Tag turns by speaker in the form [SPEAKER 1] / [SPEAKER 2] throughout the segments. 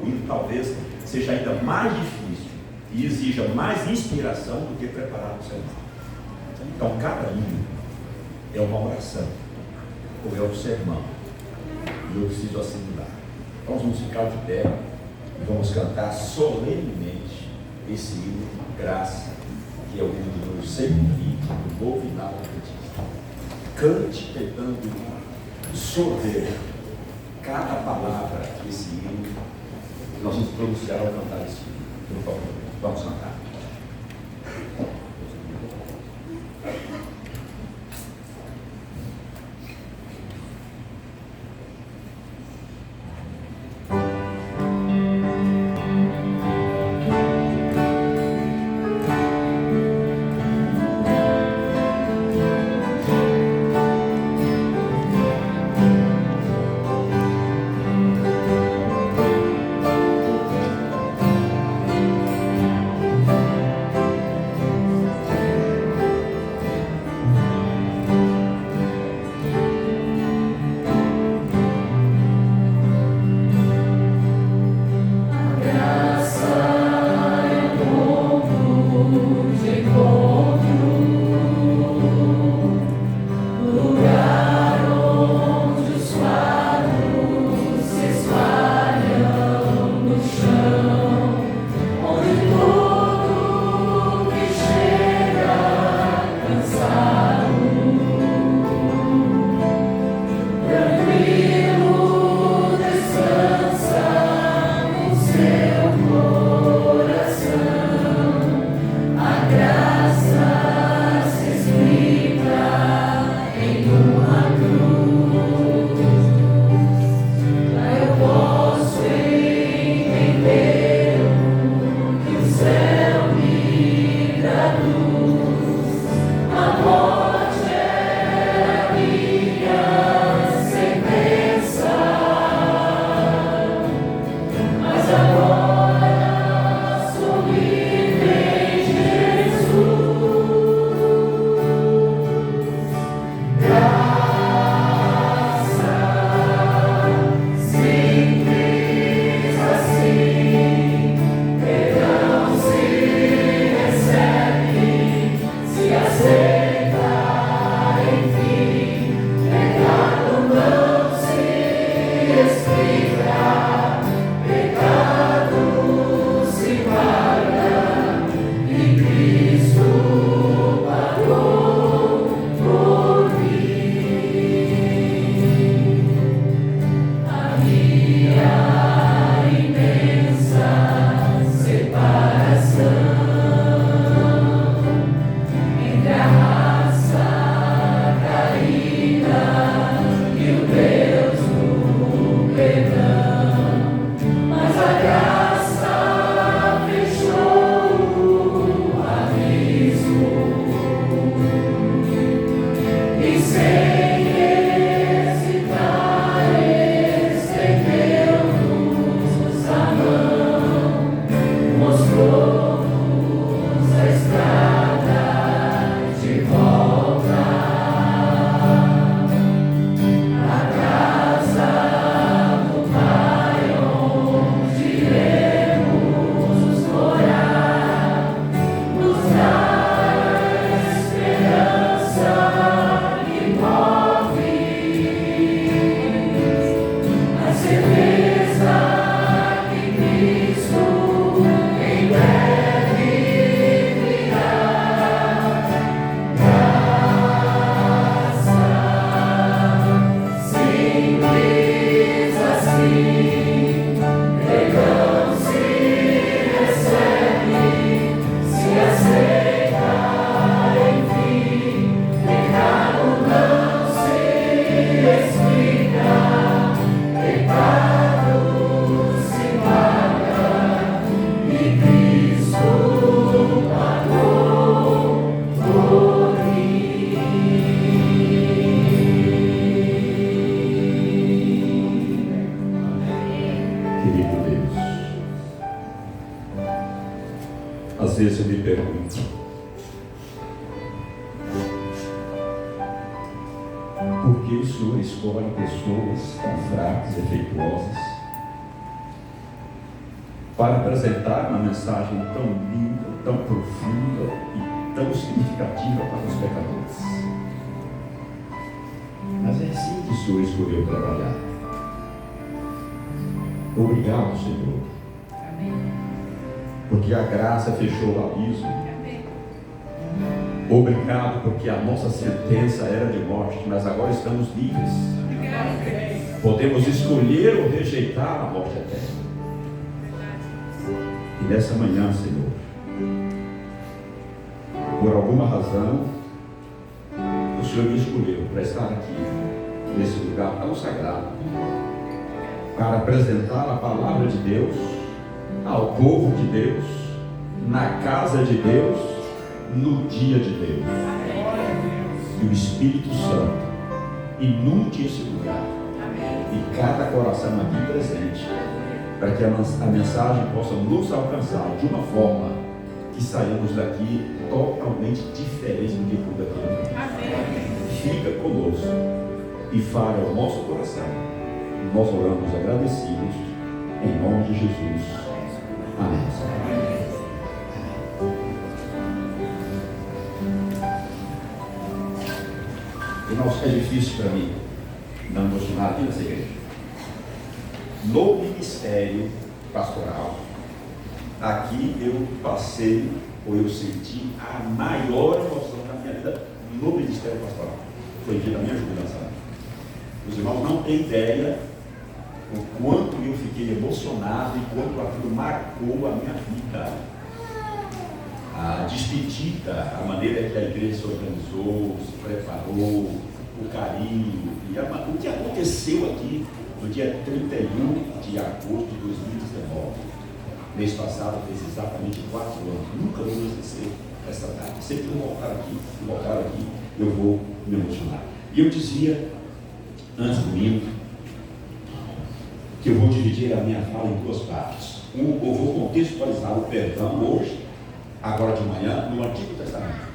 [SPEAKER 1] livro talvez seja ainda mais difícil e exija mais inspiração do que preparar o sermão. Então, cada livro é uma oração, ou é um sermão, e eu preciso assimilar. Então, nós vamos ficar de pé e vamos cantar solenemente esse hino, Graça, que é o hino do número 120 do Novo Inário Adventista. Cante tentando sorver cada palavra desse hino que nós vamos pronunciar ao cantar esse hino. Por favor, vamos cantar.
[SPEAKER 2] Às vezes eu me pergunto, por que o Senhor escolhe pessoas tão fracas, defeituosas,
[SPEAKER 1] para apresentar uma mensagem tão linda, tão profunda e tão significativa para os pecadores. Mas é assim que o Senhor escolheu trabalhar. Obrigado, Senhor.
[SPEAKER 3] Amém.
[SPEAKER 1] Porque a graça fechou o abismo.
[SPEAKER 3] Amém.
[SPEAKER 1] Obrigado porque a nossa sentença era de morte, mas agora estamos livres.
[SPEAKER 3] Obrigado.
[SPEAKER 1] Podemos escolher ou rejeitar a morte eterna. E nessa manhã, Senhor, por alguma razão, o Senhor me escolheu para estar aqui, nesse lugar tão sagrado, para apresentar a palavra de Deus ao povo de Deus, na casa de Deus, no dia de Deus. E o Espírito Santo inunde esse lugar e cada coração aqui presente, para que a mensagem possa nos alcançar de uma forma que saímos daqui totalmente diferente do que por daqui. Fica conosco e fale ao nosso coração. Nós oramos agradecidos em nome de Jesus. Amém. Irmãos, é difícil para mim não emocionar aqui nessa igreja. No ministério pastoral, aqui eu passei, ou eu senti a maior emoção da minha vida no ministério pastoral. Foi o dia da minha jubilação. Os irmãos não têm ideia o quanto eu fiquei emocionado e quanto aquilo marcou a minha vida. A despedida, a maneira que a igreja se organizou, se preparou, o carinho, e o que aconteceu aqui no dia 31 de agosto de 2019. Mês passado fez exatamente 4 anos. Nunca vou esquecer essa data. Sempre que eu voltar aqui, eu vou me emocionar. E eu dizia, antes do hino, que eu vou dividir a minha fala em 2 partes. Eu vou contextualizar o perdão hoje, agora de manhã, no Antigo Testamento.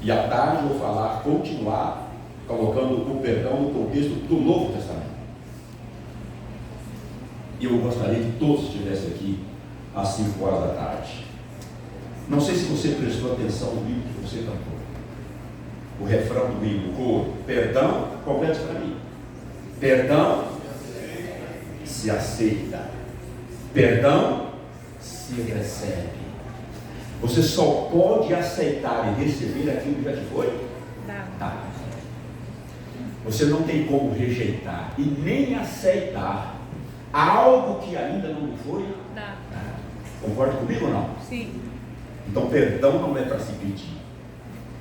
[SPEAKER 1] E à tarde eu vou continuar colocando o perdão no contexto do Novo Testamento. E eu gostaria que todos estivessem aqui às 5 horas da tarde. Não sei se você prestou atenção no hino que você cantou. O refrão do hino, o coro, perdão, complete para mim. Perdão se aceita. Perdão se recebe. Você só pode aceitar e receber aquilo que já te foi dado. Você não tem como rejeitar e nem aceitar algo que ainda não lhe foi dado. Concorda comigo ou não?
[SPEAKER 3] Sim.
[SPEAKER 1] Então perdão não é para se pedir.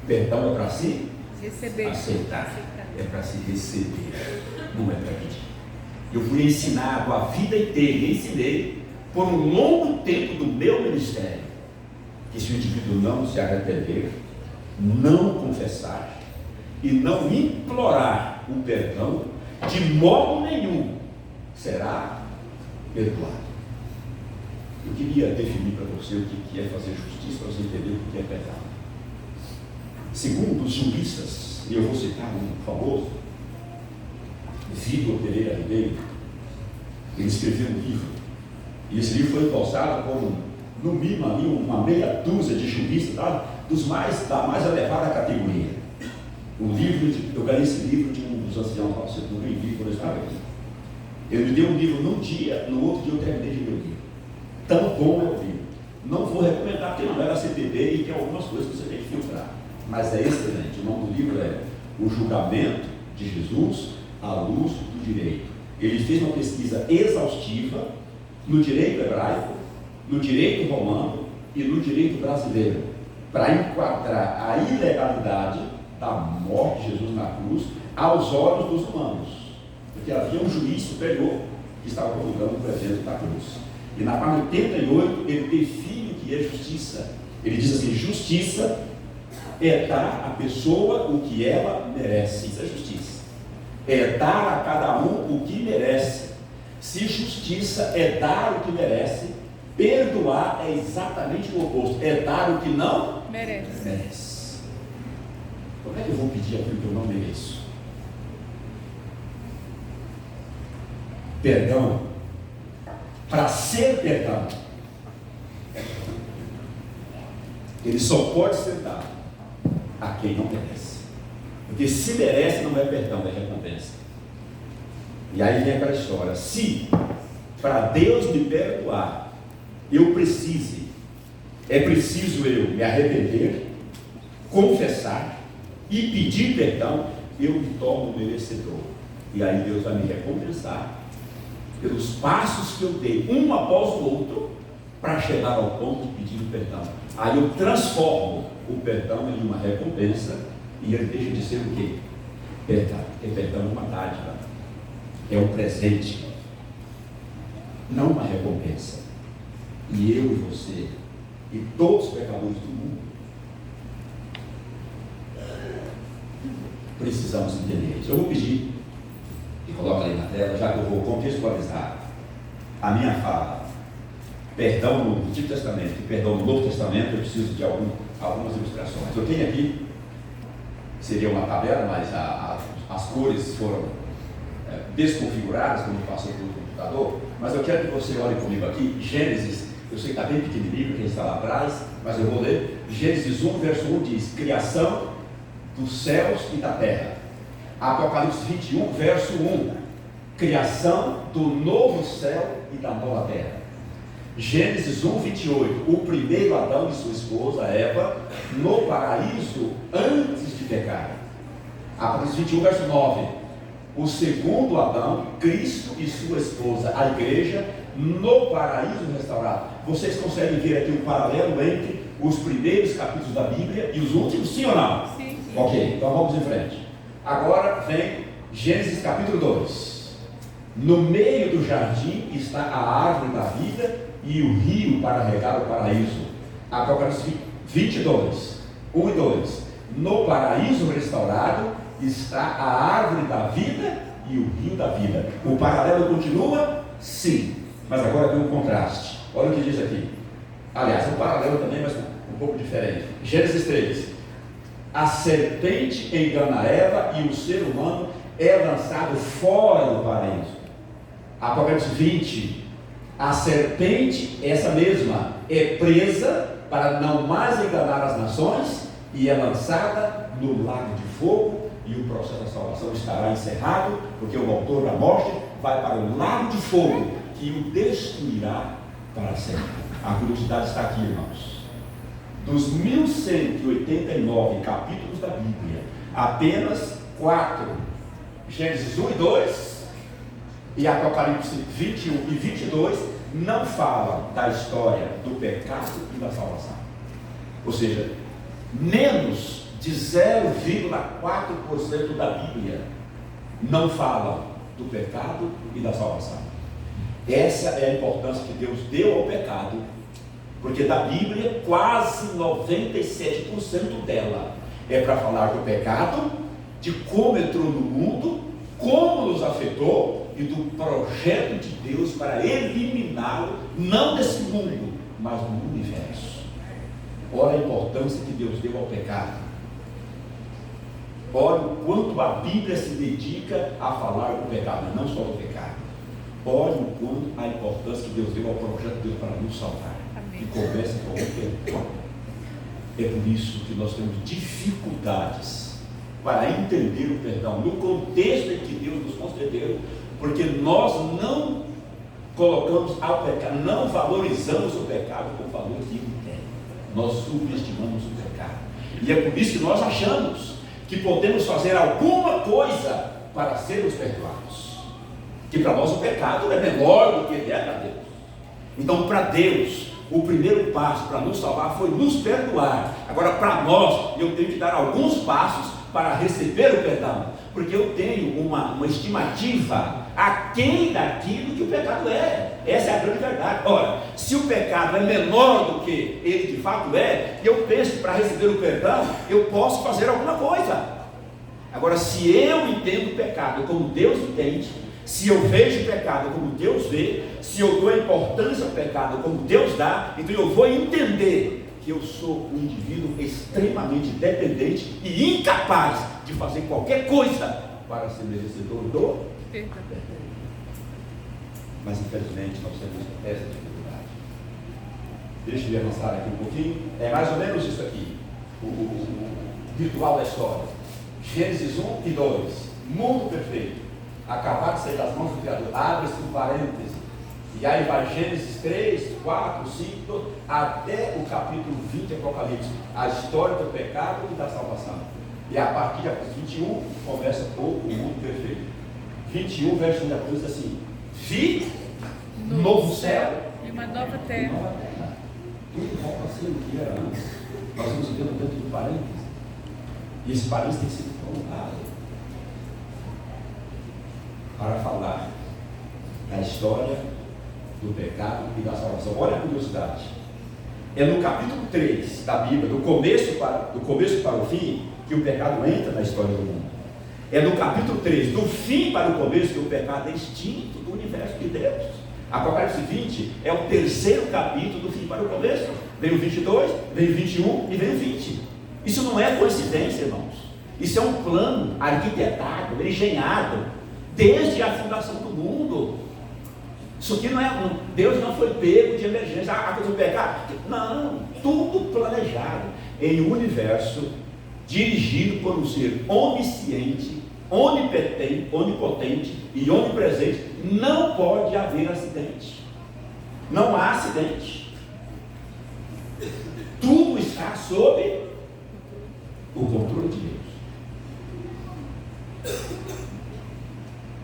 [SPEAKER 1] Perdão é para se
[SPEAKER 3] receber.
[SPEAKER 1] Aceitar. É para se receber. Não é para pedir. Eu fui ensinado a vida inteira e ensinei por um longo tempo do meu ministério que se o indivíduo não se arrepender, não confessar e não implorar o perdão, de modo nenhum será perdoado. Eu queria definir para você o que é fazer justiça, para você entender o que é perdão. Segundo os juristas, e eu vou citar um famoso, Vitor Pereira Ribeiro, ele escreveu um livro, e esse livro foi endossado por no mínimo ali uma meia dúzia de juristas da mais elevada categoria. Eu ganhei esse livro de um dos anciãos lá, você não viu quando eu estava aqui. Ele me deu um livro num dia, no outro dia eu terminei de ler o livro. Tão bom é o livro. Não vou recomendar, porque não era CPB e tem algumas coisas que você tem que filtrar. Mas é excelente. O nome do livro é O Julgamento de Jesus à Luz do Direito. Ele fez uma pesquisa exaustiva no direito hebraico, no direito romano e no direito brasileiro, para enquadrar a ilegalidade da morte de Jesus na cruz aos olhos dos humanos, porque havia um juiz superior que estava promulgando o presente da cruz. E na página 88 ele define o que é justiça. Ele diz assim: justiça é dar à pessoa o que ela merece. Isso é justiça. É dar a cada um o que merece. Se justiça é dar o que merece, perdoar é exatamente o oposto. É dar o que não merece. Como é que eu vou pedir aquilo que eu não mereço? Perdão, para ser perdão, ele só pode ser dado a quem não merece. Porque se merece, não é perdão, é recompensa. E aí vem aquela história: se para Deus me perdoar, é preciso eu me arrepender, confessar e pedir perdão, eu me torno merecedor. E aí Deus vai me recompensar pelos passos que eu dei, um após o outro, para chegar ao ponto de pedir o perdão. Aí eu transformo o perdão em uma recompensa, e ele deixa de ser o quê? Perdão. Porque perdão é uma dádiva, é um presente, não uma recompensa. E eu e você, e todos os pecadores do mundo, precisamos entender isso. Eu vou pedir, e coloca aí na tela, já que eu vou contextualizar a minha fala. Perdão no Antigo Testamento e perdão no Novo Testamento, eu preciso de algumas ilustrações. Eu tenho aqui, seria uma tabela, mas as cores foram desconfiguradas quando passou pelo computador, mas eu quero que você olhe comigo aqui, Gênesis, eu sei que está bem pequenininho, quem está lá atrás, mas eu vou ler. Gênesis 1, verso 1 diz: criação dos céus e da terra. Apocalipse 21, verso 1, criação do novo céu e da nova terra. Gênesis 1, 28, o primeiro Adão e sua esposa Eva no paraíso antes de pecar. Apocalipse 21, verso 9, o segundo Adão, Cristo e sua esposa, a igreja, no paraíso restaurado. Vocês conseguem ver aqui um paralelo entre os primeiros capítulos da Bíblia e os últimos, sim ou não?
[SPEAKER 3] Sim.
[SPEAKER 1] Ok, então vamos em frente. Agora vem Gênesis capítulo 2. No meio do jardim está a árvore da vida e o rio para regar o paraíso. Apocalipse 22, 1 e 2. No paraíso restaurado está a árvore da vida e o rio da vida. O paralelo continua? Sim. Mas agora tem um contraste. Olha o que diz aqui. Aliás, é um paralelo também, mas um pouco diferente. Gênesis 3. A serpente engana Eva e o ser humano é lançado fora do paraíso. Apocalipse 20. A serpente, essa mesma, é presa para não mais enganar as nações e é lançada no lago de fogo, e o processo da salvação estará encerrado, porque o autor da morte vai para o lago de fogo, que o destruirá para sempre. A curiosidade está aqui, irmãos. Dos 1189 capítulos da Bíblia, apenas 4, Gênesis 1 e 2 e Apocalipse 21 e 22, não falam da história do pecado e da salvação. Ou seja, menos de 0,4% da Bíblia não falam do pecado e da salvação. Essa é a importância que Deus deu ao pecado, porque da Bíblia quase 97% dela é para falar do pecado, de como entrou no mundo, como nos afetou e do projeto de Deus para eliminá-lo, não desse mundo, mas do universo. Olha a importância que Deus deu ao pecado. Olha o quanto a Bíblia se dedica a falar do pecado, mas não só do pecado. Olha o quanto a importância que Deus deu ao projeto de Deus para nos salvar.
[SPEAKER 3] Amém.
[SPEAKER 1] E começa com o perdão. É por isso que nós temos dificuldades para entender o perdão no contexto em que Deus nos concedeu, porque nós não colocamos ao pecado, não valorizamos o pecado com o valor que ele tem. Nós subestimamos o pecado. E é por isso que nós achamos que podemos fazer alguma coisa para sermos perdoados. Que para nós o pecado é menor do que ele é para Deus. Então, para Deus, o primeiro passo para nos salvar foi nos perdoar. Agora, para nós, eu tenho que dar alguns passos para receber o perdão, porque eu tenho uma estimativa aquém daquilo que o pecado é. Essa é a grande verdade. Ora, se o pecado é menor do que ele de fato é, eu penso que para receber o perdão eu posso fazer alguma coisa. Agora, se eu entendo o pecado como Deus entende, se eu vejo o pecado como Deus vê, se eu dou a importância ao pecado como Deus dá, então eu vou entender que eu sou um indivíduo extremamente dependente e incapaz de fazer qualquer coisa para ser merecedor do perdão. Mas infelizmente nós temos essa dificuldade. Deixa eu avançar aqui um pouquinho. É mais ou menos isso aqui. O ritual da história. Gênesis 1 e 2. Mundo perfeito. Acabar de sair das mãos do Criador. Abre-se um parêntese. E aí vai Gênesis 3, 4, 5, até o capítulo 20 Apocalipse. A história do pecado e da salvação. E a partir de 21 começa o mundo perfeito. 21, verso 1 diz assim: vi novo céu
[SPEAKER 3] e uma nova terra.
[SPEAKER 1] Nova terra. Tudo volta a ser o que era antes. Nós vamos ver dentro do parênteses. E esse parênteses tem sido prolongado para falar da história do pecado e da salvação. Olha a curiosidade. É no capítulo 3 da Bíblia, do começo para o fim, que o pecado entra na história do mundo. É no capítulo 3, do fim para o começo, que o pecado é extinto do universo de Deus. Apocalipse 20 é o terceiro capítulo do fim para o começo. Vem o 22, vem o 21 e vem o 20. Isso não é coincidência, irmãos. Isso é um plano arquitetado, engenhado, desde a fundação do mundo. Isso aqui não é, Deus não foi pego de emergência, a coisa do pecado. Não, tudo planejado em um universo dirigido por um ser onisciente, onipotente e onipresente. Não pode haver acidente. Não há acidente. Tudo está sob o controle de Deus.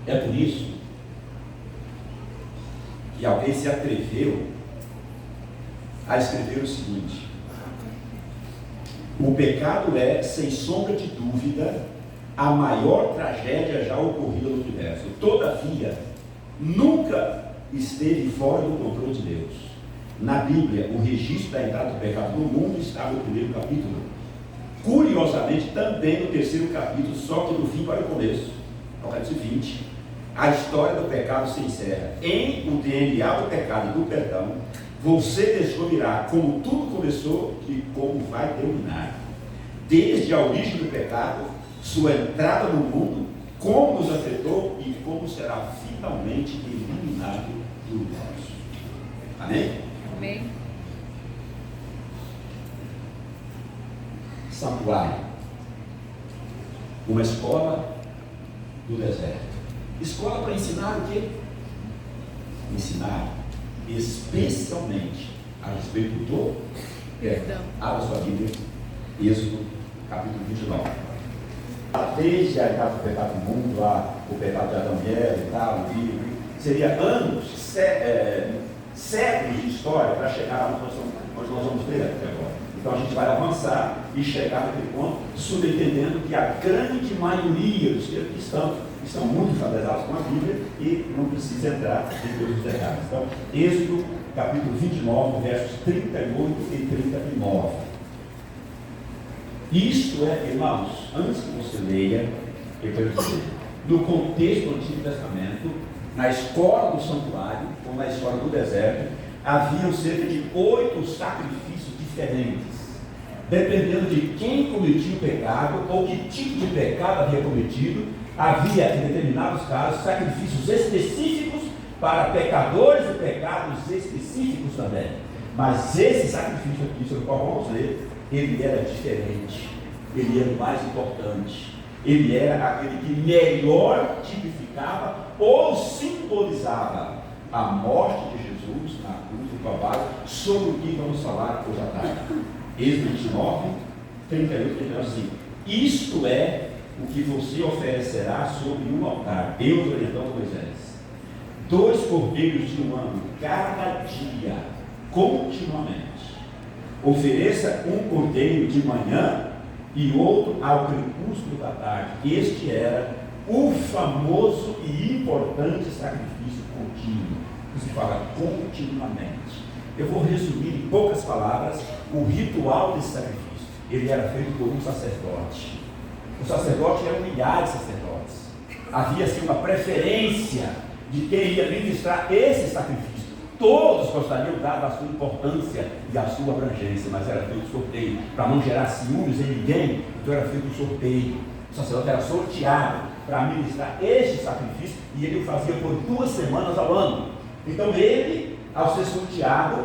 [SPEAKER 1] É por isso que alguém se atreveu a escrever o seguinte: o pecado é, sem sombra de dúvida, a maior tragédia já ocorrida no universo. Todavia, nunca esteve fora do controle de Deus. Na Bíblia, o registro da entrada do pecado no mundo está no primeiro capítulo. Curiosamente, também no terceiro capítulo, só que do fim para o começo. Apocalipse 20. A história do pecado se encerra. Em o DNA do pecado e do perdão, você descobrirá como tudo começou e como vai terminar. Desde a origem do pecado, sua entrada no mundo, como nos afetou e como será finalmente eliminado do universo. Amém?
[SPEAKER 3] Amém.
[SPEAKER 1] Santuário. Uma escola do deserto. Escola para ensinar o quê? Ensinar especialmente a respeito do
[SPEAKER 3] Perdão.
[SPEAKER 1] Abra sua Bíblia, Êxodo, capítulo 29. Desde a etapa do pecado do mundo, lá, o pecado de Adão e Eva e tal, seria anos, séculos de história para chegar onde nós vamos ver até agora. Então a gente vai avançar e chegar naquele ponto, subentendendo que a grande maioria dos cristãos estão muito familiarizados com a Bíblia e não precisa entrar em todos os detalhes. Então, Êxodo, capítulo 29, versos 38 e 39. Isto é, irmãos, antes que você leia, eu quero dizer, no contexto do Antigo Testamento, na escola do santuário, ou na escola do deserto, haviam cerca de 8 sacrifícios diferentes, dependendo de quem cometia o pecado ou que tipo de pecado havia cometido. Havia, em determinados casos, sacrifícios específicos para pecadores e pecados específicos também. Mas esse sacrifício aqui, sobre o qual vamos ler, ele era diferente, ele era o mais importante, ele era aquele que melhor tipificava ou simbolizava a morte de Jesus na cruz do Calvário, sobre o que vamos falar hoje à tarde. Êxodo 29, 38, 39, assim: isto é o que você oferecerá sobre um altar. Deus orientando Moisés: 2 cordeiros de um ano, cada dia, continuamente. Ofereça um cordeiro de manhã e outro ao crepúsculo da tarde. Este era o famoso e importante sacrifício contínuo, que se fala continuamente. Eu vou resumir em poucas palavras o ritual desse sacrifício. Ele era feito por um sacerdote. O sacerdote era milhares de sacerdotes. Havia assim uma preferência de quem ia ministrar esse sacrifício. Todos gostariam, dada a sua importância e a sua abrangência, mas era feito sorteio, para não gerar ciúmes em ninguém. Então era feito um sorteio. O sacerdote era sorteado para ministrar este sacrifício, e ele o fazia por 2 semanas ao ano. Então ele, ao ser sorteado,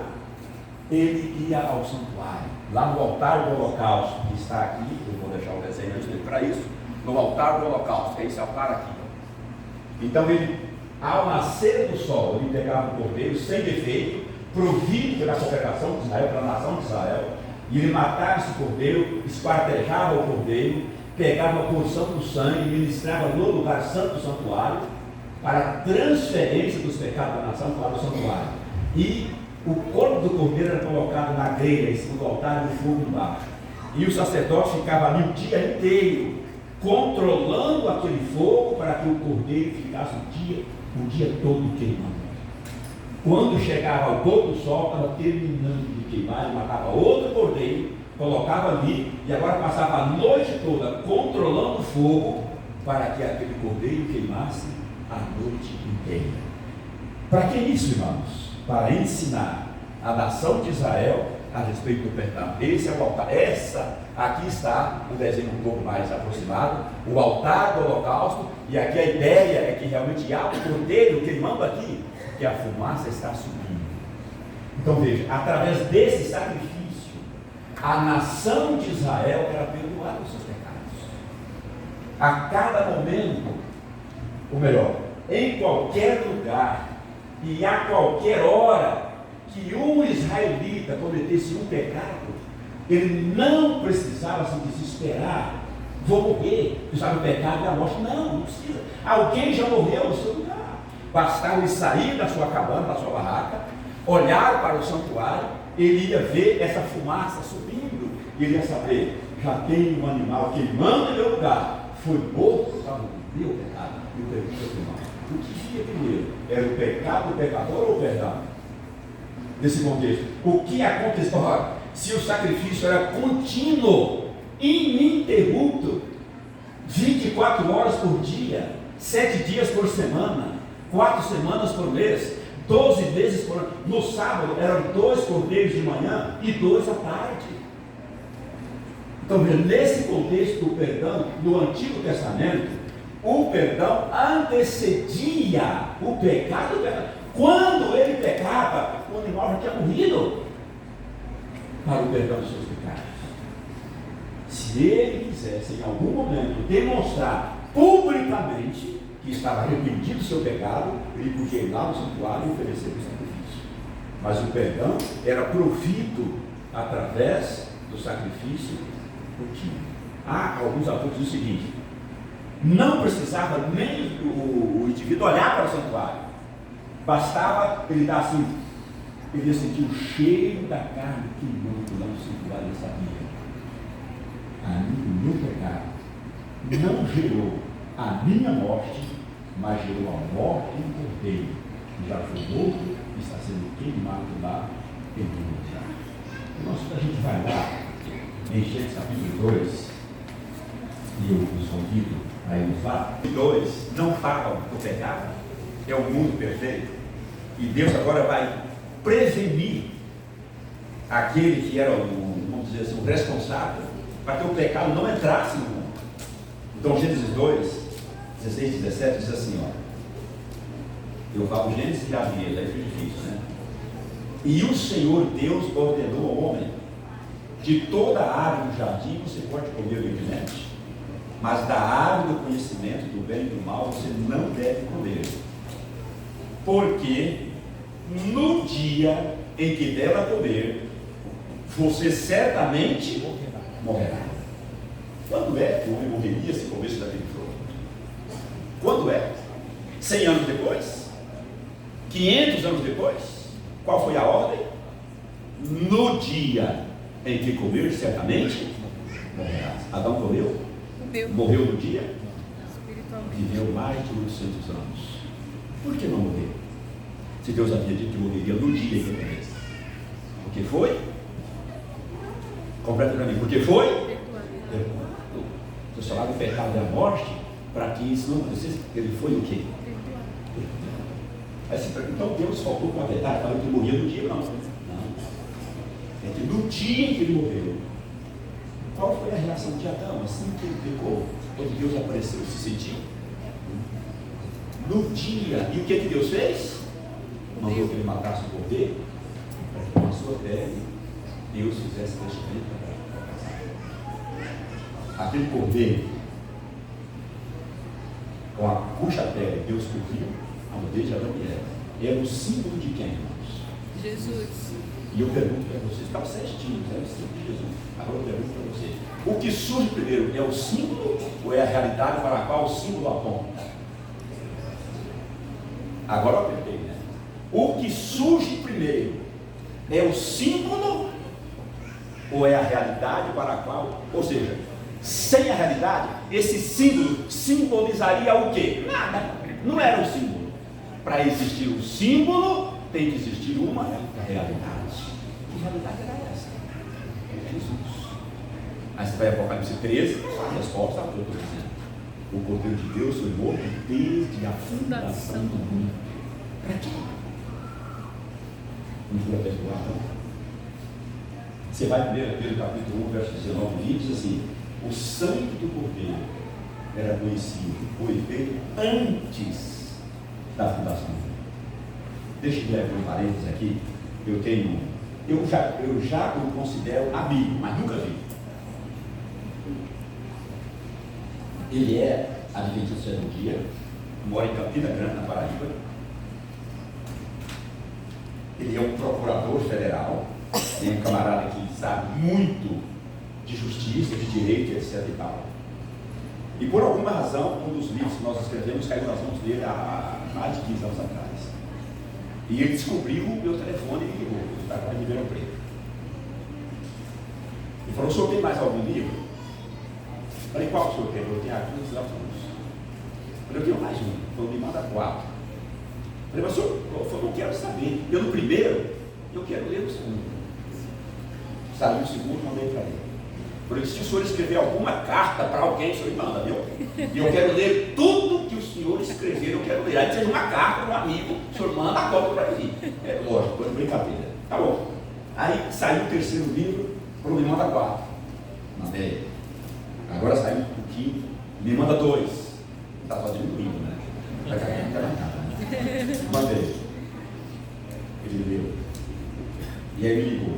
[SPEAKER 1] ele ia ao santuário, lá no altar do holocausto, que está aqui, eu vou deixar o desenho antes dele para isso, no altar do holocausto, é esse altar aqui. Então ele, ao nascer do sol, ele pegava o cordeiro sem defeito, provido pela congregação de Israel, pela nação de Israel, e ele matava esse cordeiro, esquartejava o cordeiro, pegava a porção do sangue e ministrava no lugar santo do santuário, para a transferência dos pecados da nação para o santuário. E o corpo do cordeiro era colocado na grelha, em cima do altar, e o fogo embaixo. E o sacerdote ficava ali o dia inteiro, controlando aquele fogo para que o cordeiro ficasse o dia todo queimando. Quando chegava ao pôr do sol, estava terminando de queimar, ele matava outro cordeiro, colocava ali, e agora passava a noite toda controlando o fogo, para que aquele cordeiro queimasse a noite inteira. Para que isso, irmãos? Para ensinar a nação de Israel a respeito do perdão. Esse é o altar. Essa aqui está o desenho um pouco mais aproximado, o altar do holocausto, e aqui a ideia é que realmente há o cordeiro queimando aqui, que a fumaça está subindo. Então veja, através desse sacrifício, a nação de Israel era perdoada dos seus pecados. A cada momento, ou melhor, em qualquer lugar e a qualquer hora que um israelita cometesse um pecado, ele não precisava se desesperar, vou morrer, sabe, o pecado é a morte. Não precisa. Alguém já morreu no seu lugar. Bastava ele sair da sua cabana, da sua barraca, olhar para o santuário, ele ia ver essa fumaça subindo, e ele ia saber, já tem um animal queimando em meu lugar, foi morto por causa do meu pecado, e o pecado do irmão. O que via primeiro? Era o pecado do pecador ou o perdão? Nesse contexto, o que aconteceu? Se o sacrifício era contínuo, ininterrupto, 24 horas por dia, 7 dias por semana, 4 semanas por mês, 12 vezes por ano. No sábado eram 2 cordeiros de manhã e 2 à tarde. Então, nesse contexto do perdão, no Antigo Testamento, o perdão antecedia o pecado. Quando ele pecava, o animal já tinha morrido para o perdão dos seus pecados. Se ele quisesse em algum momento demonstrar publicamente que estava arrependido do seu pecado, ele podia ir lá no santuário e oferecer o sacrifício. Mas o perdão era provido através do sacrifício contínuo. Há alguns autores que dizem o seguinte: não precisava nem o indivíduo olhar para o santuário, bastava ele dar assim, ele ia sentir o cheiro da carne queimando lá no santuário. Ele sabia: o meu pecado não gerou a minha morte, mas gerou a morte do cordeiro, que já foi morto e está sendo queimado lá em meu lugar. Nossa, a gente vai lá em Gênesis capítulo 2, e eu os convido a irmos lá. 2 não falam do pecado, é o mundo perfeito, e Deus agora vai prevenir aquele que era vamos dizer assim, o responsável, para que o pecado não entrasse no mundo. Então Gênesis 2, 16 e 17 diz assim, ó, eu falo Gênesis e Javier, aí fica difícil, né? E o Senhor Deus ordenou ao homem: de toda a árvore do jardim você pode comer livremente, mas da árvore do conhecimento do bem e do mal você não deve comer, porque no dia em que dela comer, você certamente morrerá. Quando é que o homem morreria se comesse daquele fruto? Quando é? 100 anos depois? 500 anos depois? Qual foi a ordem? No dia em que comer, certamente morrerás. Adão comeu? Morreu no dia? Viveu mais de 800 anos. Por que não morreu? Se Deus havia dito que morreria no dia em que comesse. Porque foi? Completa para mim. Porque foi? Você falava do pecado da morte, para que isso não acontecesse, ele foi o quê? Aí você pergunta: então Deus faltou com a verdade, falando que morria no dia? Não. É que no dia em que ele morreu, qual foi a reação de Adão? Assim que ele pecou, quando Deus apareceu, se sentiu? No dia. E o que Deus fez? Mandou que ele matasse o cordeiro, para que com a sua pele, Deus fizesse vestimento para casar. Aquele cordeiro, com a cuja pele Deus cobriu a nudez de Adão e Eva, era o símbolo de quem, irmãos?
[SPEAKER 3] Jesus.
[SPEAKER 1] E eu pergunto para vocês, estão certinhos, é o símbolo de Jesus. Agora eu pergunto para vocês, o que surge primeiro é o símbolo ou é a realidade para a qual o símbolo aponta? Agora eu apertei, né? O que surge primeiro é o símbolo ou é a realidade para a qual, ou seja, sem a realidade, esse símbolo simbolizaria o quê? Nada, não era um símbolo. Para existir um símbolo, tem que existir uma realidade. Que realidade era essa? É Jesus. Aí você vai a Apocalipse 13, a resposta ao que eu estou dizendo. O Cordeiro de Deus foi morto desde a fundação do mundo. Para quê? Não foi perdoar, não. Você vai ler Pedro capítulo 1, verso 19 e 20, diz assim: o sangue do Cordeiro era conhecido, foi feito antes da fundação do mundo. Deixa eu ler um parênteses aqui. Eu já o considero amigo, mas nunca vi. Ele é adventista do dia, mora em Campina Grande, na Paraíba. Ele é um procurador federal, é um camarada que sabe muito de justiça, de direito, etc. e tal. E por alguma razão, um dos livros que nós escrevemos caiu nas mãos dele há mais de 15 anos atrás. E ele descobriu o meu telefone e me ligou. Ele está com a Ribeirão Preto. Ele falou: o senhor tem mais algum livro? Eu falei: qual o senhor tem? Eu tenho aqui nos Afonso. Eu falei: eu tenho mais um. Ele falou: me manda 4. Eu falei: mas senhor, eu não quero saber. Eu no primeiro, eu quero ler o segundo. Saiu o segundo, mandei para ele. Por isso, se o senhor escrever alguma carta para alguém, o senhor manda, viu? E eu quero ler tudo que o senhor escrever, eu quero ler. Aí seja uma carta para um amigo, o senhor manda a cópia para ele. É lógico, foi brincadeira. Tá bom. Aí saiu o terceiro livro, falou: me manda 4. Mandei. Agora saiu o quinto, me manda 2. Está só diminuindo, né? Daqui a pouco não quero mais nada, né? Mandei. Ele leu. E aí me ligou.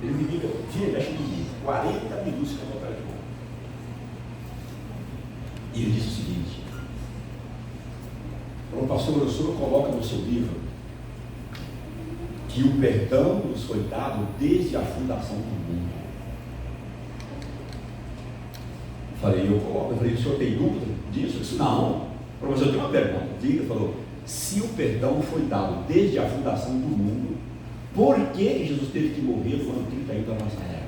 [SPEAKER 1] Ele me liga, deixa eu me ligar. 40 minutos que eu vou para ele. E ele disse o seguinte: falou: pastor, o senhor coloca no seu livro que o perdão nos foi dado desde a fundação do mundo. Eu coloco. Eu falei: o senhor tem dúvida disso? Eu disse: não. Mas eu tenho uma pergunta. Diga. Falou: se o perdão foi dado desde a fundação do mundo, por que Jesus teve que morrer no ano 31 da nossa era?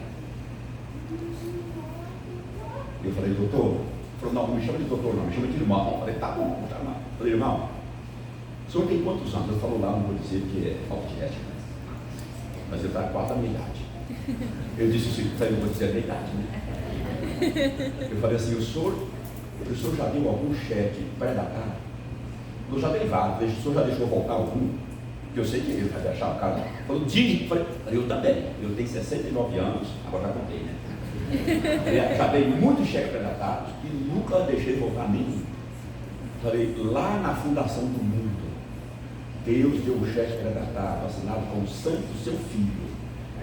[SPEAKER 1] Eu falei: doutor. Ele falou: não me chama de doutor, não, me chama de irmão. Eu falei: tá bom, tá bom. Eu falei: irmão, o senhor tem quantos anos? Ele falou lá, não vou dizer que é falta de ética, mas ele está quase a minha idade. Eu disse o seguinte: não vou dizer a minha idade, né? Eu falei assim: o senhor já deu algum cheque pré-datado? Eu já dei vários. O senhor já deixou voltar algum? Que eu sei que ele vai deixar o cara. Falou: falei: eu também. Eu tenho 69 anos, agora já contei, né? Já dei muitos cheques pré-datados e nunca deixei voltar nenhum. Falei: lá na fundação do mundo, Deus deu um cheque pré-datado, assinado com o sangue do seu filho,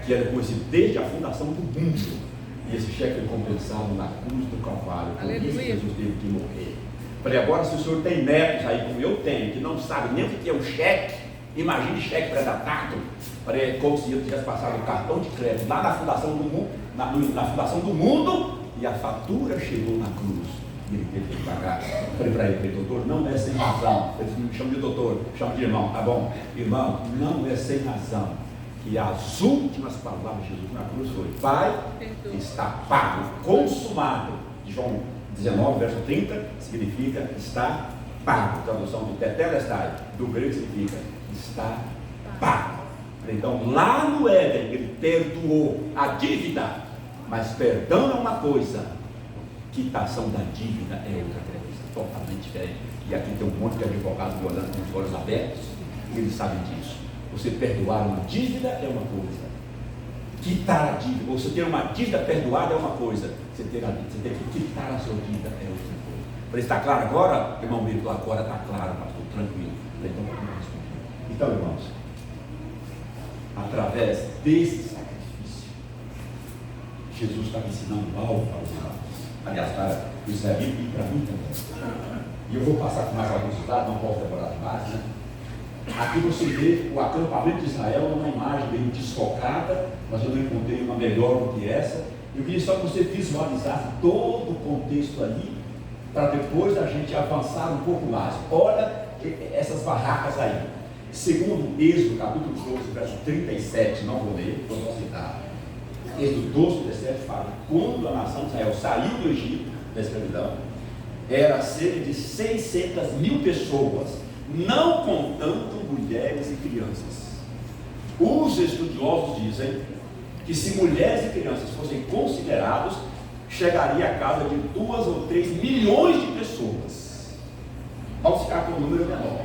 [SPEAKER 1] que era conhecido desde a fundação do mundo. E esse cheque foi compensado na cruz do Calvário. Por isso Jesus teve que morrer. Falei: agora, se o senhor tem netos aí, como eu tenho, que não sabe nem o que é um cheque, imagine cheque pré-datado. Falei: como se eu tivesse passado o cartão de crédito lá na fundação do mundo, na fundação do mundo, e a fatura chegou na cruz. E ele teve que pagar. Falei para ele: doutor, não é sem razão. Ele disse: me chama de doutor, chama de irmão. Tá bom, irmão, não é sem razão que as últimas palavras de Jesus na cruz foi: Pai, está pago, consumado. João 19, verso 30, significa está pago. Tradução do tetelestai, do grego, significa está pago. Então, lá no Éden, ele perdoou a dívida, mas perdão é uma coisa, quitação da dívida é outra coisa, totalmente diferente. E aqui tem um monte de advogados me olhando com os olhos abertos, e eles sabem disso. Você perdoar uma dívida é uma coisa, quitar a dívida, ou você ter uma dívida perdoada é uma coisa, você ter que quitar a sua dívida é outra coisa. Para está claro agora, irmão Milton? Agora está claro, pastor, tranquilo. Então, irmãos, através desse Jesus estava ensinando algo para os irmãos. Aliás, para os israelitas e para mim também. E eu vou passar com mais alguns dados, não posso demorar demais, né? Aqui você vê o acampamento de Israel numa imagem bem desfocada, mas eu não encontrei uma melhor do que essa. Eu queria só que você visualizasse todo o contexto ali, para depois a gente avançar um pouco mais. Olha essas barracas aí. Segundo Êxodo, capítulo 12, verso 37, não vou ler, vou citar. Êxodo 12, 37 fala: quando a nação de Israel saiu do Egito, da escravidão, era cerca de 600 mil pessoas, não contando mulheres e crianças. Os estudiosos dizem que se mulheres e crianças fossem considerados, chegaria a casa de 2 ou 3 milhões de pessoas. Vamos ficar com um número menor,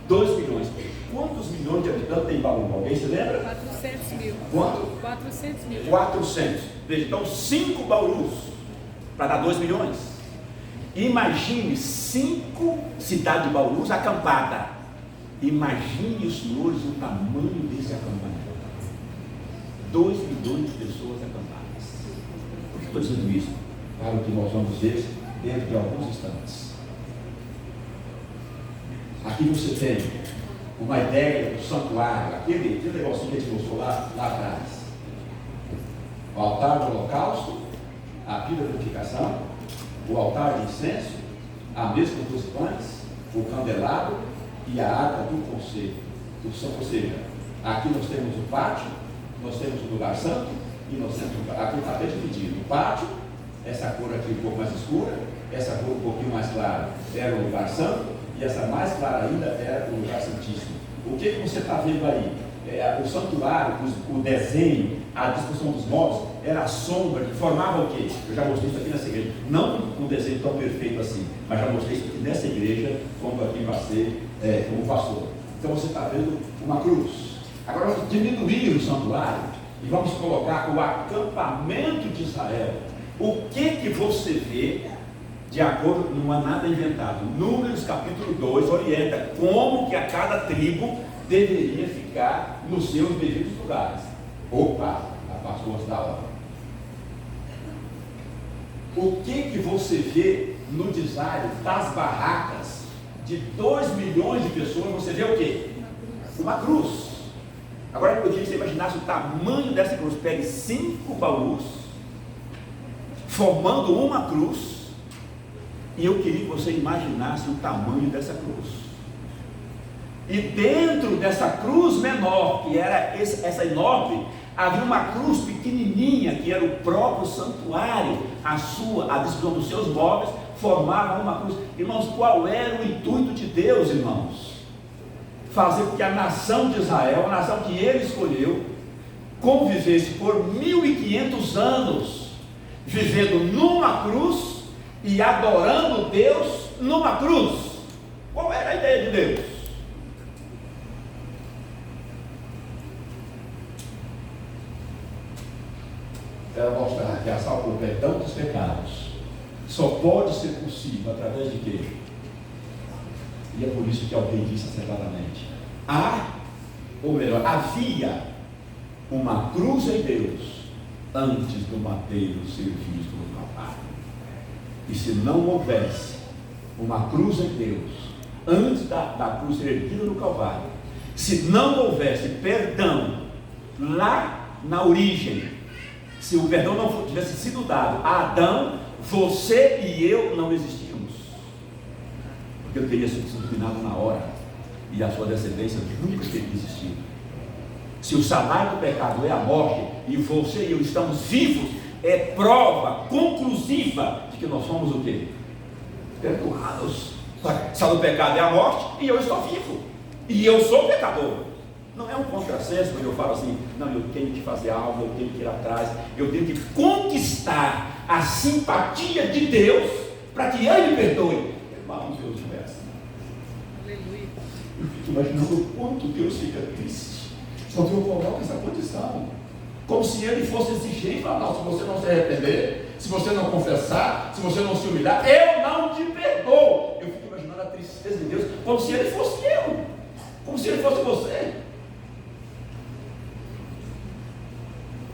[SPEAKER 1] 2 milhões. Quantos milhões de habitantes tem Bauru? Alguém se lembra?
[SPEAKER 3] 400 mil.
[SPEAKER 1] Quanto?
[SPEAKER 3] 400 mil.
[SPEAKER 1] 400. Veja, então 5 Baurus para dar 2 milhões. Imagine 5 cidades de Baurus acampadas. Imagine os senhores o tamanho desse acampamento. 2 milhões de pessoas acampadas. Por que estou dizendo isso? Para o que nós vamos ver dentro de alguns instantes. Aqui você tem uma ideia do santuário, aquele negocinho que a gente mostrou lá atrás. O altar do holocausto, a pia da purificação, o altar de incenso, a mesa com 12 pães, o candelabro e a arca do conselho. Ou seja, aqui nós temos o pátio, nós temos o lugar santo e nós temos aqui está bem dividido. O pátio, essa cor aqui um pouco mais escura, essa cor um pouquinho mais clara era o lugar santo, e essa mais clara ainda era o lugar santíssimo. O que você está vendo aí? O santuário, o desenho, a disposição dos móveis, era a sombra que formava o quê? Eu já mostrei isso aqui nessa igreja. Não um desenho tão perfeito assim, mas já mostrei isso aqui nessa igreja, quando aqui vai ser como pastor. Então você está vendo uma cruz. Agora vamos diminuir o santuário e vamos colocar o acampamento de Israel. O que você vê? De acordo, não há nada inventado. Números capítulo 2 orienta como que a cada tribo deveria ficar nos seus devidos lugares. Opa, passou antes da hora. O que você vê no design das barracas de 2 milhões de pessoas? Você vê o quê? Uma cruz. Agora eu queria que você imaginasse o tamanho dessa cruz. Pegue 5 baús, formando uma cruz. E eu queria que você imaginasse o tamanho dessa cruz. E dentro dessa cruz menor, que era essa enorme, havia uma cruz pequenininha, que era o próprio santuário. A distribuição dos seus móveis formava uma cruz. Irmãos, qual era o intuito de Deus, irmãos? Fazer com que a nação de Israel, a nação que ele escolheu, convivesse por 1500 anos, vivendo numa cruz, e adorando Deus numa cruz. Qual era a ideia de Deus? Era mostrar que a salvação, o perdão dos pecados só pode ser possível através de quê? E é por isso que alguém disse acertadamente: havia uma cruz em Deus antes do madeiro ser visto no Calvário. E se não houvesse uma cruz em Deus, antes da cruz ser erguida no Calvário, se não houvesse perdão lá na origem, se o perdão não tivesse sido dado a Adão, você e eu não existíamos, porque eu teria sido disciplinado na hora, e a sua descendência nunca teria existido. Se o salário do pecado é a morte, e você e eu estamos vivos, é prova conclusiva de que nós somos o quê? Perdoados. Se o pecado é a morte, e eu estou vivo, e eu sou pecador. Não é um contrassenso quando eu falo assim: não, eu tenho que fazer algo, eu tenho que ir atrás, eu tenho que conquistar a simpatia de Deus para que Ele me perdoe. Irmão, Deus não é assim.
[SPEAKER 3] Aleluia.
[SPEAKER 1] Eu fico imaginando o quanto Deus fica triste quando eu coloco essa condição, como se Ele fosse exigente e falar: não, se você não se arrepender, se você não confessar, se você não se humilhar, eu não te perdoo. Eu fico imaginando a tristeza de Deus, como se Ele fosse eu, como se Ele fosse você.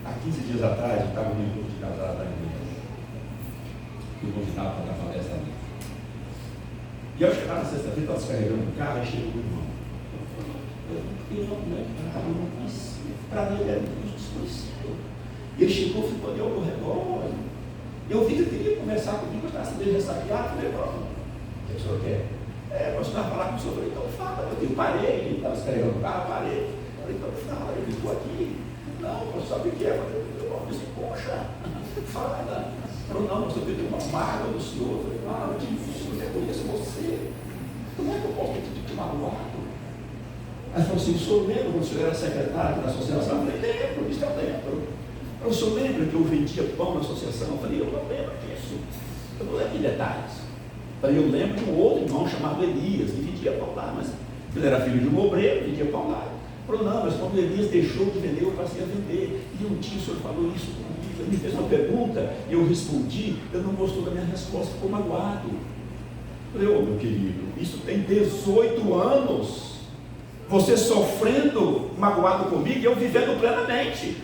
[SPEAKER 1] Há 15 dias atrás, eu estava no grupo de casal da igreja. Fui convidado para dar palestra ali. E ao chegar na sexta-feira, estava descarregando o carro, aí chegou o irmão. Eu não conhecia. Para mim, ele era muito desconhecido. E ele chegou, ficou ali ao meu redor. Eu vi que ele queria conversar comigo, eu estava sendo ressabiado. Falei, irmão, o que o senhor quer? Eu precisava falar com o senhor. Eu falei, então fala. Eu parei, ele estava descarregando o carro, parei. Eu falei, então fala, ele ficou aqui. Não, você sabe o que é? Eu disse, poxa, fala. Falou, não, mas eu tenho uma mágoa do senhor. Eu falei, difícil, eu conheço você. Como é que eu posso te magoado? Aí falou assim, o senhor lembra quando o senhor era secretário da associação? Eu falei, lembro, isso eu lembro. O senhor lembra que eu vendia pão na associação? Eu falei, eu não lembro disso. Eu não lembro de detalhes. Eu falei, eu lembro de um outro irmão chamado Elias, que vendia pão lá, mas ele era filho de um obreiro, vendia pão lá. Ele falou, não, mas quando Elias deixou de vender, eu passei a vender. E um dia o senhor falou isso comigo. Ele me fez uma pergunta, e eu respondi, ele não gostou da minha resposta, ficou magoado. Eu falei, meu querido, isso tem 18 anos. Você sofrendo, magoado comigo, e eu vivendo plenamente.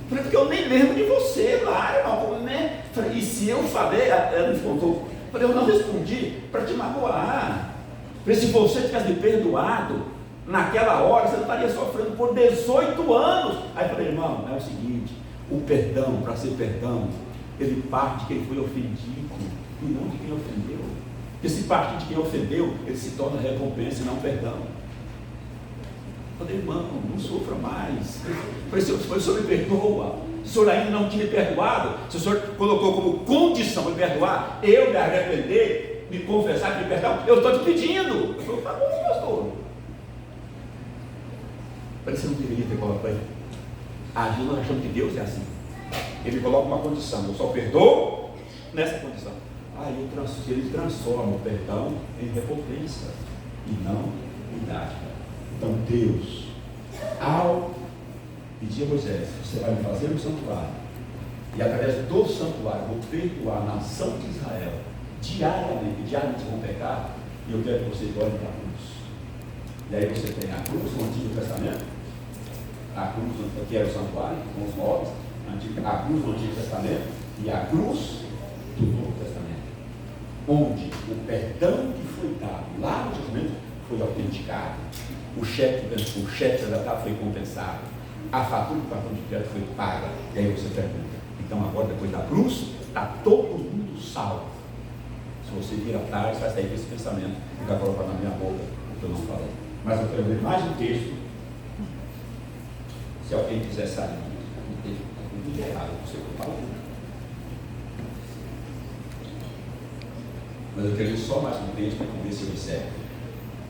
[SPEAKER 1] Falei, porque eu nem lembro de você lá, irmão, né? Falei, e se eu falei, ela me contou, falei, eu não respondi para te magoar. Falei, se você tivesse me perdoado, naquela hora, você não estaria sofrendo por 18 anos. Aí eu falei, irmão, é o seguinte, o perdão, para ser perdão, ele parte de quem foi ofendido, e não de quem ofendeu. Porque se partir de quem ofendeu, ele se torna recompensa e não perdão. Eu falei, irmão, não sofra mais. Eu falei, o senhor me perdoa. Se o senhor ainda não tinha perdoado, se o senhor colocou como condição para me perdoar, eu me arrepender, me confessar, me perdão, eu estou te pedindo. Eu falei, tá bom, pastor. Parece que você não deveria ter colocado para ele. Agir nós achamos que Deus é assim. Ele coloca uma condição, eu só perdoo nessa condição. Aí ele transforma o perdão em recompensa e não em dádiva. Então Deus, ao pedir a Moisés, você vai me fazer um santuário, e através do santuário vou perdoar a nação de Israel diariamente vão pecar, e eu quero que vocês olhem para a cruz. E aí você tem a cruz no Antigo Testamento, a cruz que era o santuário, com os móveis, a cruz no Antigo Testamento e a cruz do Novo Testamento, onde o perdão que foi dado lá no Testamento foi autenticado, o cheque da foi compensado, a fatura do cartão de crédito foi paga. E aí você pergunta, então agora depois da cruz está todo mundo salvo. Se você vir atrás, vai sair com esse pensamento e vai colocar na minha boca o que eu não falei. Mas eu quero ler mais um texto. Se alguém quiser saber, não é errado, você fala. Mas eu quero ler só mais um texto para ver se eu observo.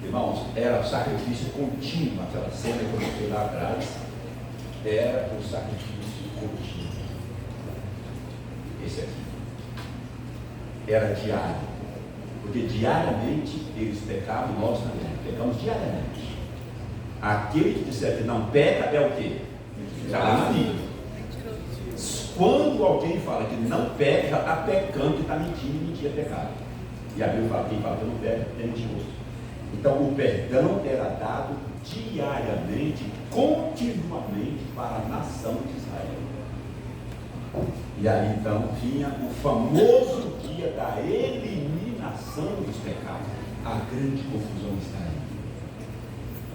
[SPEAKER 1] Irmãos, era o sacrifício contínuo, aquela cena que eu mostrei lá atrás, era o sacrifício contínuo. Esse aqui. Era diário, porque diariamente eles pecavam, nós também pecamos diariamente. Aquele que disser que não peca é o quê? Já está mentindo. Quando alguém fala que não peca, já está pecando, que está mentindo, e mentir é pecado. E a Bíblia fala, quem fala que não peca é mentiroso. Então o perdão era dado diariamente, continuamente para a nação de Israel. E aí então vinha o famoso dia da eliminação dos pecados. A grande confusão está aí.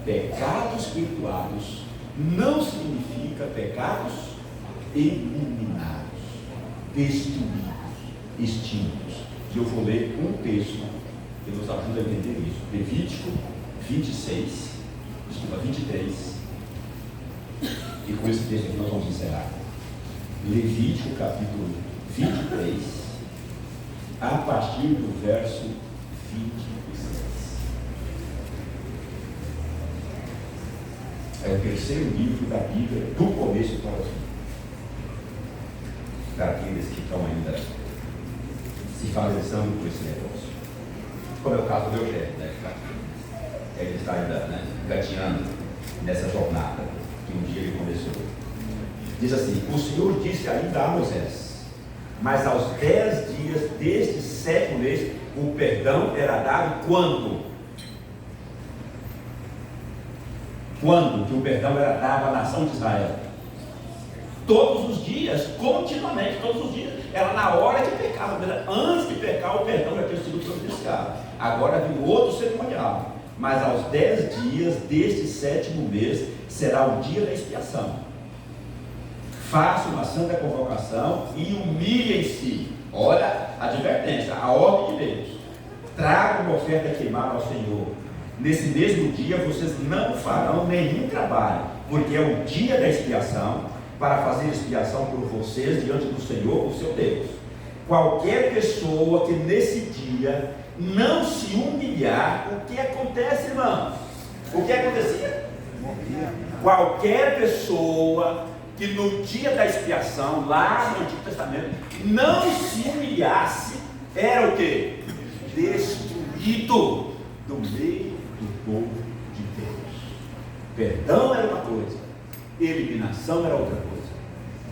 [SPEAKER 1] Pecados perdoados não significa pecados eliminados, destruídos, extintos. E eu vou ler um texto que nos ajuda a entender isso. Levítico 23. E com esse texto aqui nós vamos encerrar. Levítico capítulo 23, a partir do verso 26. É o terceiro livro da Bíblia, do começo para o fim. Para aqueles que estão ainda se familiarizando com esse negócio. Como é o caso do Eugênio, né? Ele está ainda gatinhando nessa jornada que um dia ele começou. Diz assim: o Senhor disse ainda a Moisés, mas aos 10 dias deste 7º mês, o perdão era dado quando? Quando que o perdão era dado à nação de Israel? Todos os dias, continuamente, todos os dias. Era na hora que pecava. Antes de pecar, o perdão já tinha sido providenciado. Agora vem outro cerimonial. Mas aos 10 dias deste 7º mês será o dia da expiação. Faça uma santa convocação e humilhem-se. Olha a advertência, a ordem de Deus. Traga uma oferta queimada ao Senhor. Nesse mesmo dia vocês não farão nenhum trabalho, porque é o dia da expiação, para fazer expiação por vocês diante do Senhor, o seu Deus. Qualquer pessoa que nesse dia não se humilhar, o que acontece, irmãos? O que acontecia? Qualquer pessoa que no dia da expiação, lá no Antigo Testamento, não se humilhasse, era o quê? Destruído do meio do povo de Deus. Perdão era uma coisa, eliminação era outra coisa.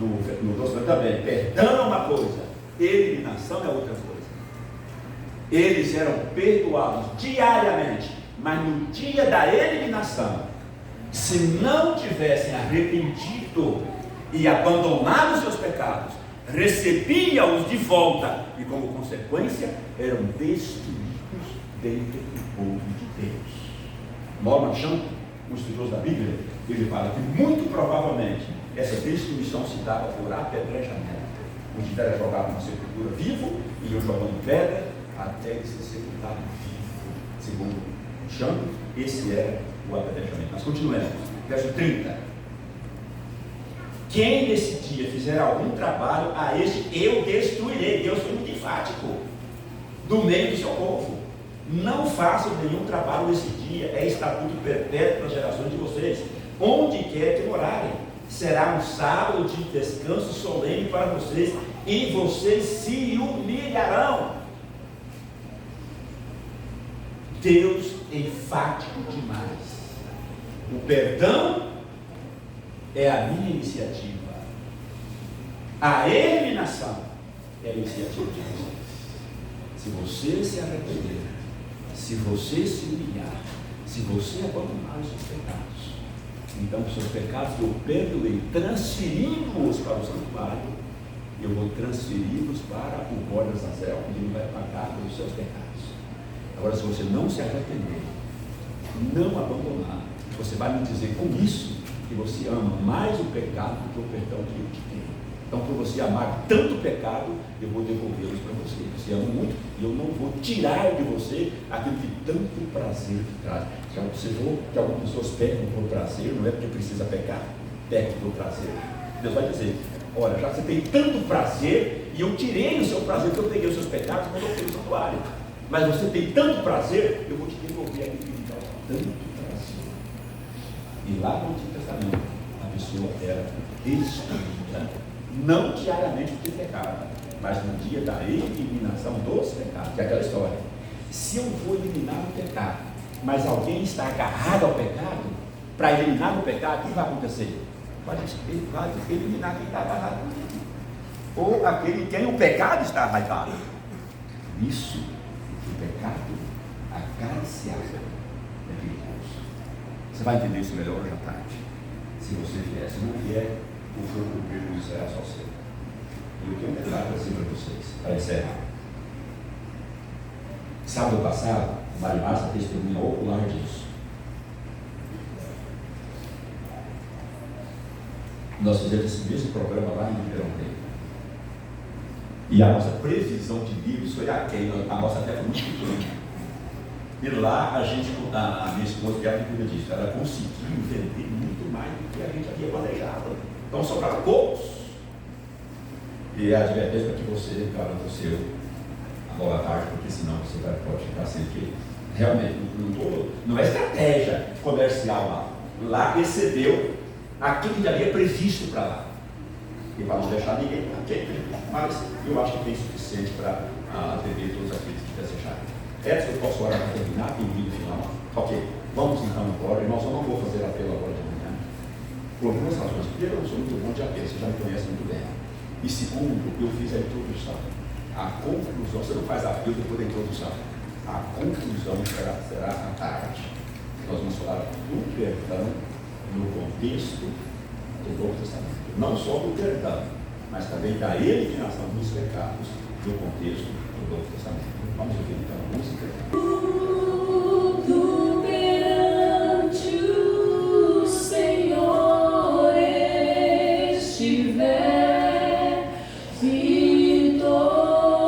[SPEAKER 1] No Testamento também, perdão é uma coisa, eliminação é outra coisa. Eles eram perdoados diariamente, mas no dia da eliminação, se não tivessem arrependido e abandonado os seus pecados, recebiam-os de volta e, como consequência, eram destruídos dentro do povo de Deus. Norman Chan, um estudioso da Bíblia, ele fala que muito provavelmente essa destruição se dava por apedrejamento. O Judá era jogado na sepultura vivo e eu jogando pedra até ele ser sepultado vivo. Segundo Chan, esse era o apedrejamento. Mas continuemos. Verso 30. Quem nesse dia fizer algum trabalho, a este eu destruirei. Deus foi muito enfático. Do meio do seu povo. Não façam nenhum trabalho nesse dia. É estatuto perpétuo para as gerações de vocês. Onde quer que morarem. Será um sábado de descanso solene para vocês. E vocês se humilharão. Deus é enfático demais. O perdão é a minha iniciativa. A eliminação é a iniciativa de vocês. Se você se arrepender, se você se humilhar, se você abandonar os seus pecados, então os seus pecados eu perdoei, transferindo-os para o santuário, eu vou transferi-los para o Bordas Azel, onde ele vai pagar pelos seus pecados. Agora, se você não se arrepender, não abandonar, você vai me dizer com isso que você ama mais o pecado do que o perdão que eu te tenho. Então, por você amar tanto pecado, eu vou devolvê-los para você. Você ama muito e eu não vou tirar de você aquilo que tanto prazer te traz. Já observou que algumas pessoas pecam por prazer, não é porque precisa pecar, peca por prazer. Deus vai dizer, olha, já que você tem tanto prazer, e eu tirei o seu prazer, porque eu peguei os seus pecados e coloquei no santuário. Mas você tem tanto prazer, eu vou te devolver aquilo que me dá tanto prazer. E lá no Antigo Testamento, a pessoa era destruída. Não diariamente porque pecava, mas no dia da eliminação dos pecados, que é aquela história. Se eu vou eliminar o pecado, mas alguém está agarrado ao pecado, para eliminar o pecado, o que vai acontecer? Vai eliminar quem está agarrado, ou aquele em quem o pecado está arraigado. Isso, o pecado acariciado é perigoso. Você vai entender isso melhor hoje à tarde, se você vier. Se não vier, o jogo do prejuízo será só seu. E eu tenho um detalhe assim para vocês, para encerrar. Sábado passado, Mário Massa testemunha ocular disso. Nós fizemos esse mesmo programa lá em Ribeirão Preto. E a nossa previsão de livros foi aquela, a nossa até foi muito pequena. E lá a minha esposa, que ela cuida disso, ela conseguiu vender muito mais do que a gente havia planejado. Então sobraram poucos. E a advertência para que você garanta o seu a boa tarde, porque senão você pode ficar sem que realmente não é estratégia comercial lá. Lá excedeu aquilo que havia previsto para lá. E para não deixar ninguém mas eu acho que tem suficiente para atender todos aqueles que desejarem. Edson, eu posso orar para terminar, tem um vídeo final. Ok, vamos então agora. Irmãos, eu não vou fazer apelo agora de manhã. Por algumas razões. Primeiro, eu sou muito bom de apelo, você já me conhece muito bem. E segundo, eu fiz a introdução. A conclusão, você não faz apelo depois da introdução. A conclusão será à tarde. Nós vamos falar do perdão no contexto do Novo Testamento. Não só do perdão, mas também da eliminação dos pecados no contexto do Novo Testamento. Vamos ouvir então a música.
[SPEAKER 4] Tudo perante o Senhor estiver, e todo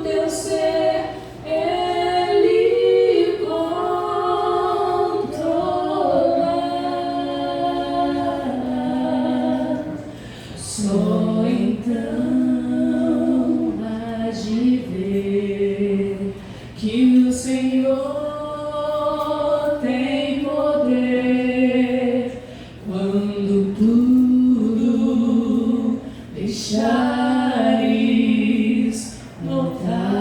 [SPEAKER 4] teu ser Ele controlar. Só então hás de ver que o Senhor tem poder quando tudo deixares notar.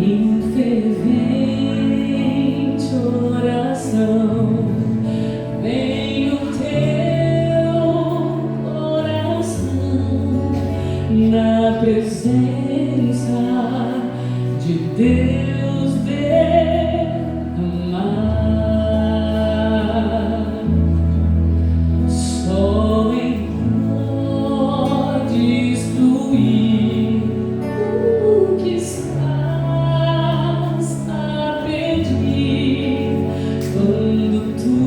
[SPEAKER 4] Em fervente oração, vem o teu coração na presença de Deus derramar. Só então destruir o que estás a pedir quando tu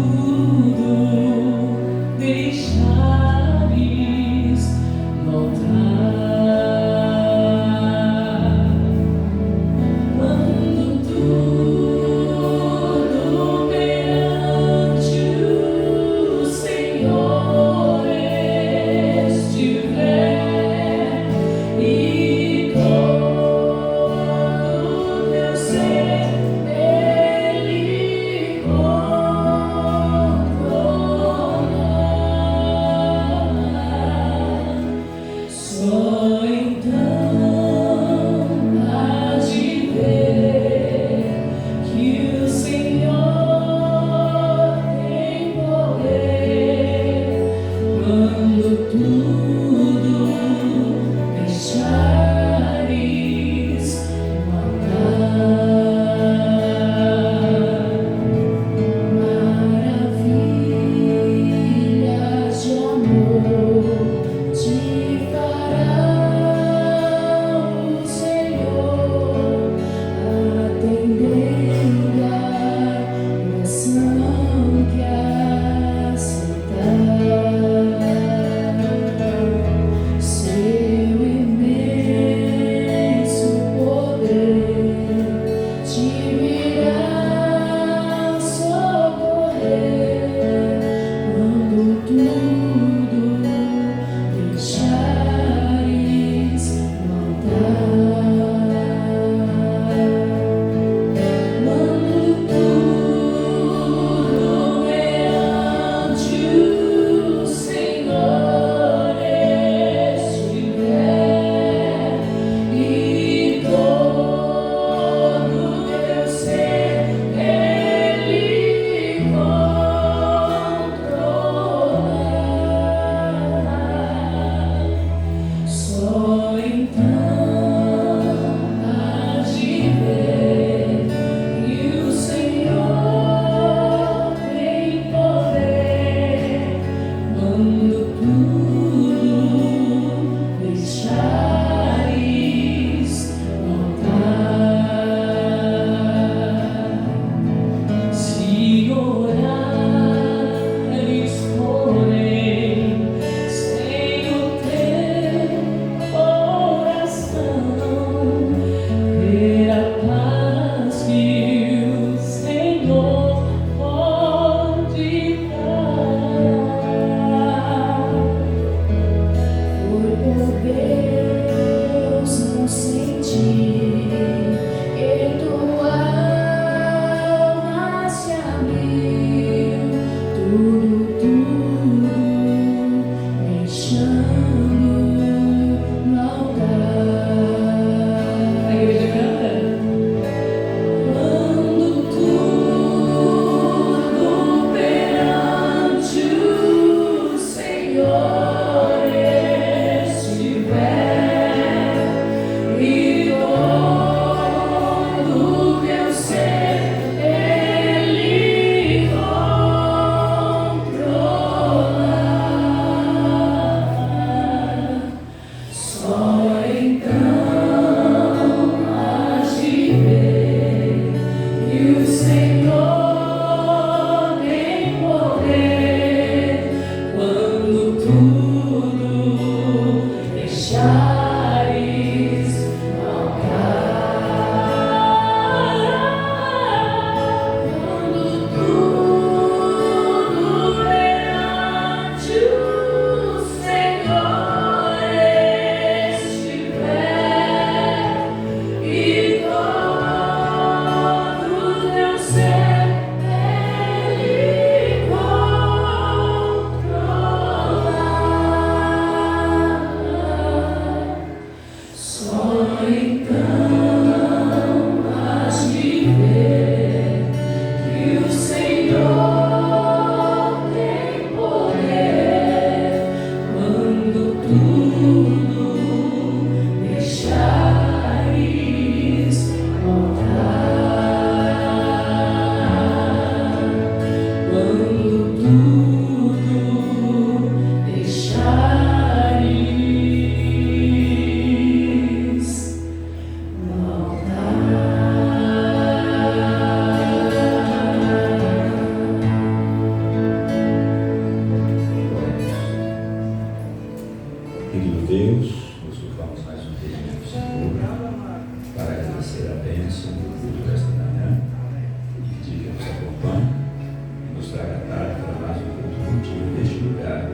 [SPEAKER 2] para cantar para mais um culto contínuo neste lugar,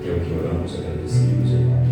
[SPEAKER 2] que é o que oramos agradecidos, irmãos.